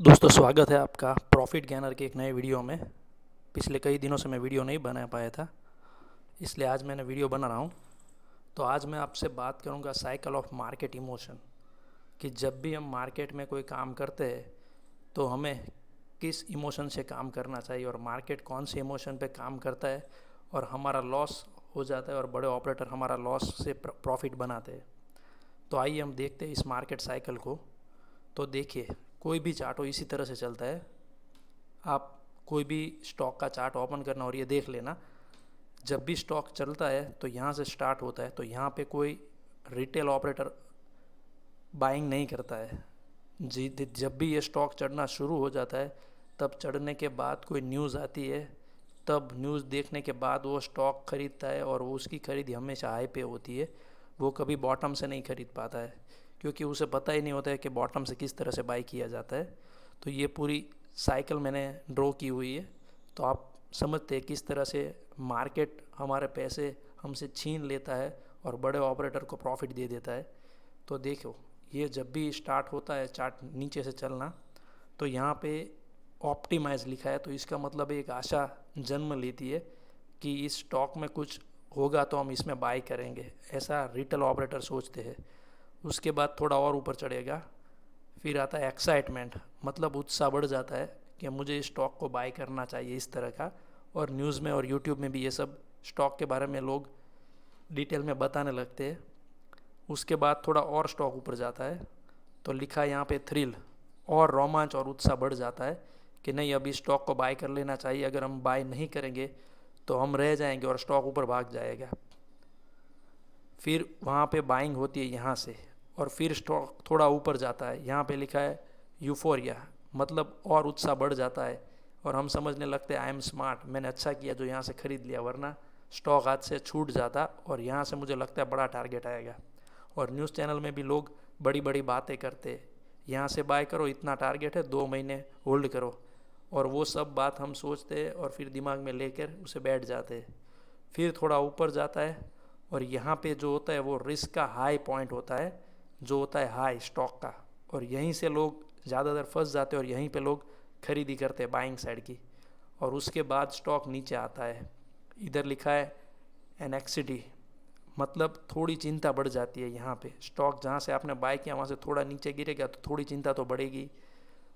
दोस्तों स्वागत है आपका प्रॉफिट गैनर के एक नए वीडियो में। पिछले कई दिनों से मैं वीडियो नहीं बना पाया था, इसलिए आज मैंने वीडियो बना रहा हूँ। तो आज मैं आपसे बात करूँगा साइकिल ऑफ मार्केट इमोशन, कि जब भी हम मार्केट में कोई काम करते हैं तो हमें किस इमोशन से काम करना चाहिए और मार्केट कौन से इमोशन पे काम करता है और हमारा लॉस हो जाता है और बड़े ऑपरेटर हमारा लॉस से प्रॉफिट बनाते हैं। तो आइए हम देखते हैं इस मार्केट साइकिल को। तो देखिए, कोई भी चार्ट हो इसी तरह से चलता है। आप कोई भी स्टॉक का चार्ट ओपन करना और ये देख लेना, जब भी स्टॉक चलता है तो यहाँ से स्टार्ट होता है, तो यहाँ पे कोई रिटेल ऑपरेटर बाइंग नहीं करता है। जी, जब भी ये स्टॉक चढ़ना शुरू हो जाता है, तब चढ़ने के बाद कोई न्यूज़ आती है, तब न्यूज़ देखने के बाद वो स्टॉक खरीदता है और वो उसकी खरीदी हमेशा हाई पे होती है। वो कभी बॉटम से नहीं खरीद पाता है, क्योंकि उसे पता ही नहीं होता है कि बॉटम से किस तरह से बाई किया जाता है। तो ये पूरी साइकिल मैंने ड्रॉ की हुई है, तो आप समझते हैं किस तरह से मार्केट हमारे पैसे हमसे छीन लेता है और बड़े ऑपरेटर को प्रॉफिट दे देता है। तो देखो, ये जब भी स्टार्ट होता है चार्ट नीचे से चलना, तो यहाँ पे ऑप्टिमाइज लिखा है, तो इसका मतलब एक आशा जन्म लेती है कि इस स्टॉक में कुछ होगा तो हम इसमें बाई करेंगे, ऐसा रिटेल ऑपरेटर सोचते हैं। उसके बाद थोड़ा और ऊपर चढ़ेगा, फिर आता है एक्साइटमेंट, मतलब उत्साह बढ़ जाता है कि मुझे इस स्टॉक को बाई करना चाहिए, इस तरह का। और न्यूज़ में और यूट्यूब में भी ये सब स्टॉक के बारे में लोग डिटेल में बताने लगते हैं। उसके बाद थोड़ा और स्टॉक ऊपर जाता है, तो लिखा है यहाँ पे थ्रिल, और रोमांच और उत्साह बढ़ जाता है कि नहीं, अब इस स्टॉक को बाय कर लेना चाहिए। अगर हम बाय नहीं करेंगे तो हम रह जाएंगे और स्टॉक ऊपर भाग जाएगा। फिर वहाँ पे बाइंग होती है यहाँ से, और फिर स्टॉक थोड़ा ऊपर जाता है, यहाँ पे लिखा है यूफोरिया, मतलब और उत्साह बढ़ जाता है और हम समझने लगते हैं आई एम स्मार्ट, मैंने अच्छा किया जो यहाँ से ख़रीद लिया, वरना स्टॉक हाथ से छूट जाता और यहाँ से मुझे लगता है बड़ा टारगेट आएगा। और न्यूज़ चैनल में भी लोग बड़ी बड़ी बातें करते हैं, यहाँ से बाय करो, इतना टारगेट है, 2 महीने होल्ड करो, और वो सब बात हम सोचते हैं और फिर दिमाग में लेकर उसे बैठ जाते हैं। फिर थोड़ा ऊपर जाता है और यहाँ पे जो होता है वो रिस्क का हाई पॉइंट होता है, जो होता है हाई स्टॉक का, और यहीं से लोग ज़्यादातर फंस जाते हैं और यहीं पे लोग खरीदी करते हैं बाइंग साइड की। और उसके बाद स्टॉक नीचे आता है, इधर लिखा है एनेक्सिटी, मतलब थोड़ी चिंता बढ़ जाती है। यहाँ पे स्टॉक जहाँ से आपने बाय किया वहाँ से थोड़ा नीचे गिरेगा तो थोड़ी चिंता तो बढ़ेगी।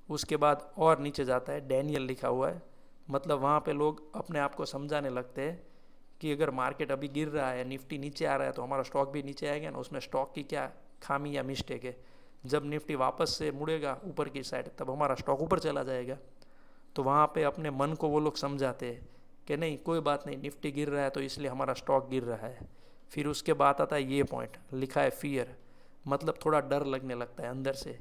उसके बाद और नीचे जाता है डैनियल लिखा हुआ है, मतलब वहाँ पे लोग अपने आप को समझाने लगते हैं कि अगर मार्केट अभी गिर रहा है, निफ्टी नीचे आ रहा है, तो हमारा स्टॉक भी नीचे आएगा ना, उसमें स्टॉक की क्या खामी या मिस्टेक है। जब निफ्टी वापस से मुड़ेगा ऊपर की साइड, तब हमारा स्टॉक ऊपर चला जाएगा। तो वहाँ पे अपने मन को वो लोग समझाते हैं कि नहीं, कोई बात नहीं, निफ्टी गिर रहा है तो इसलिए हमारा स्टॉक गिर रहा है। फिर उसके बाद आता है ये पॉइंट, लिखा है फियर, मतलब थोड़ा डर लगने लगता है अंदर से।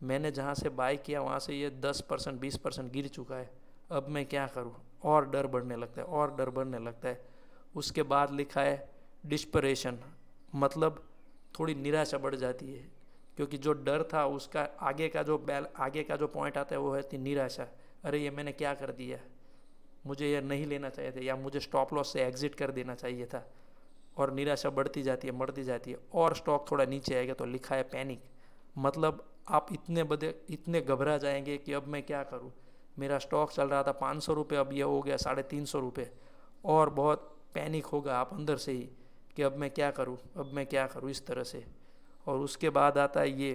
मैंने जहाँ से बाय किया वहाँ से ये 10% 20% गिर चुका है, अब मैं क्या करूँ, और डर बढ़ने लगता है, और डर बढ़ने लगता है। उसके बाद लिखा है डिस्परेशन, मतलब थोड़ी निराशा बढ़ जाती है, क्योंकि जो डर था उसका आगे का जो पॉइंट आता है वो है निराशा। अरे ये मैंने क्या कर दिया, मुझे ये नहीं लेना चाहिए था, या मुझे स्टॉप लॉस से एग्जिट कर देना चाहिए था। और निराशा बढ़ती जाती है और स्टॉक थोड़ा नीचे आएगा तो लिखा है पैनिक, मतलब आप इतने घबरा जाएंगे कि अब मैं क्या करूं, मेरा स्टॉक चल रहा था 500 रुपये, अब यह हो गया 350 रुपये, और बहुत पैनिक होगा आप अंदर से ही कि अब मैं क्या करूं, अब मैं क्या करूं, इस तरह से। और उसके बाद आता है ये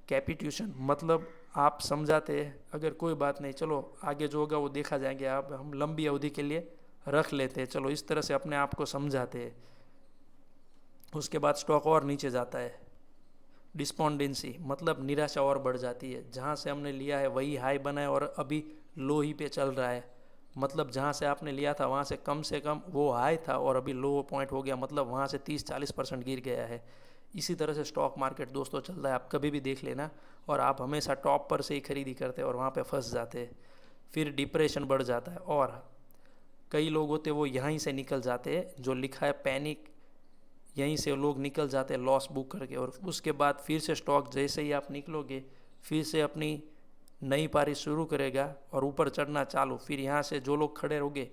कैपिट्यूशन, मतलब आप समझाते हैं अगर कोई बात नहीं, चलो आगे जो होगा वो देखा जाएंगे, आप हम लंबी अवधि के लिए रख लेते हैं, चलो, इस तरह से अपने आप को समझाते हैं। उसके बाद स्टॉक और नीचे जाता है, डिस्पॉन्डेंसी, मतलब निराशा और बढ़ जाती है, जहाँ से हमने लिया है वही हाई बना है और अभी लो ही पे चल रहा है, मतलब जहाँ से आपने लिया था वहाँ से कम वो हाई था और अभी लो पॉइंट हो गया, मतलब वहाँ से 30-40% गिर गया है। इसी तरह से स्टॉक मार्केट दोस्तों चल रहा है, आप कभी भी देख लेना, और आप हमेशा टॉप पर से ही खरीदी करते हैं और वहाँ पे फंस जाते हैं। फिर डिप्रेशन बढ़ जाता है, और कई लोग होते वो यहीं से निकल जाते हैं, जो लिखा है पैनिक, यहीं से लोग निकल जाते हैं लॉस बुक करके। और उसके बाद फिर से स्टॉक जैसे ही आप निकलोगे, फिर से अपनी नई पारी शुरू करेगा और ऊपर चढ़ना चालू। फिर यहाँ से जो लोग खड़े रहोगे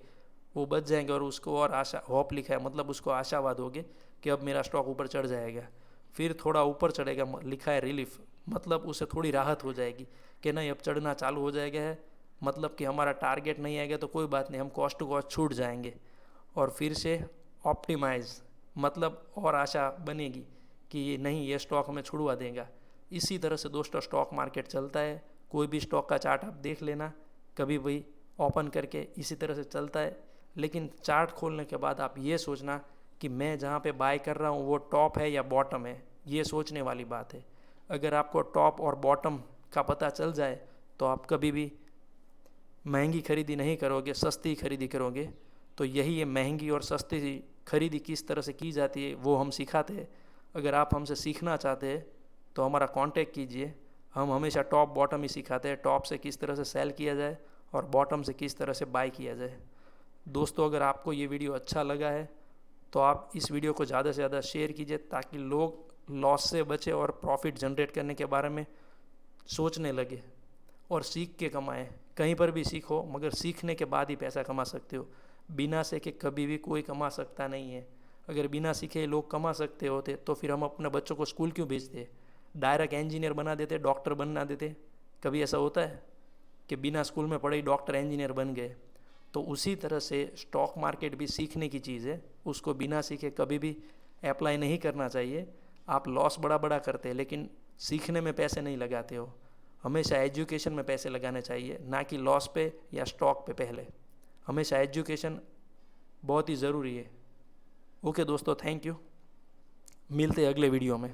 वो बच जाएंगे, और उसको और आशा, होप लिखा है, मतलब उसको आशावाद होगे कि अब मेरा स्टॉक ऊपर चढ़ जाएगा। फिर थोड़ा ऊपर चढ़ेगा, लिखा है रिलीफ, मतलब उसे थोड़ी राहत हो जाएगी कि नहीं अब चढ़ना चालू हो जाएगा है, मतलब कि हमारा टारगेट नहीं आएगा तो कोई बात नहीं, हम कॉस्ट टू कॉस्ट छूट जाएंगे और फिर से ऑप्टिमाइज, मतलब और आशा बनेगी कि ये नहीं, ये स्टॉक हमें छुड़वा देगा। इसी तरह से दोस्तों स्टॉक मार्केट चलता है। कोई भी स्टॉक का चार्ट आप देख लेना कभी भी ओपन करके, इसी तरह से चलता है। लेकिन चार्ट खोलने के बाद आप ये सोचना कि मैं जहाँ पे बाय कर रहा हूँ वो टॉप है या बॉटम है, ये सोचने वाली बात है। अगर आपको टॉप और बॉटम का पता चल जाए तो आप कभी भी महंगी खरीदी नहीं करोगे, सस्ती खरीदी करोगे। तो यही है, महंगी और सस्ती खरीदी किस तरह से की जाती है वो हम सिखाते हैं। अगर आप हमसे सीखना चाहते हैं तो हमारा कांटेक्ट कीजिए। हम हमेशा टॉप बॉटम ही सिखाते हैं, टॉप से किस तरह से सेल किया जाए और बॉटम से किस तरह से बाय किया जाए। दोस्तों अगर आपको ये वीडियो अच्छा लगा है तो आप इस वीडियो को ज़्यादा से ज़्यादा शेयर कीजिए ताकि लोग लॉस से बचे और प्रॉफिट जनरेट करने के बारे में सोचने लगे और सीख के कमाएं। कहीं पर भी सीखो, मगर सीखने के बाद ही पैसा कमा सकते हो। बिना सीखे कभी भी कोई कमा सकता नहीं है। अगर बिना सीखे लोग कमा सकते होते तो फिर हम अपने बच्चों को स्कूल क्यों भेजते, डायरेक्ट इंजीनियर बना देते, डॉक्टर बना देते। कभी ऐसा होता है कि बिना स्कूल में पढ़े डॉक्टर इंजीनियर बन गए? तो उसी तरह से स्टॉक मार्केट भी सीखने की चीज़ है, उसको बिना सीखे कभी भी अप्लाई नहीं करना चाहिए। आप लॉस बड़ा बड़ा करते हैं लेकिन सीखने में पैसे नहीं लगाते हो। हमेशा एजुकेशन में पैसे लगाने चाहिए, ना कि लॉस पे या स्टॉक पे। पहले हमेशा एजुकेशन बहुत ही ज़रूरी है। ओके दोस्तों, थैंक यू। मिलते हैं अगले वीडियो में।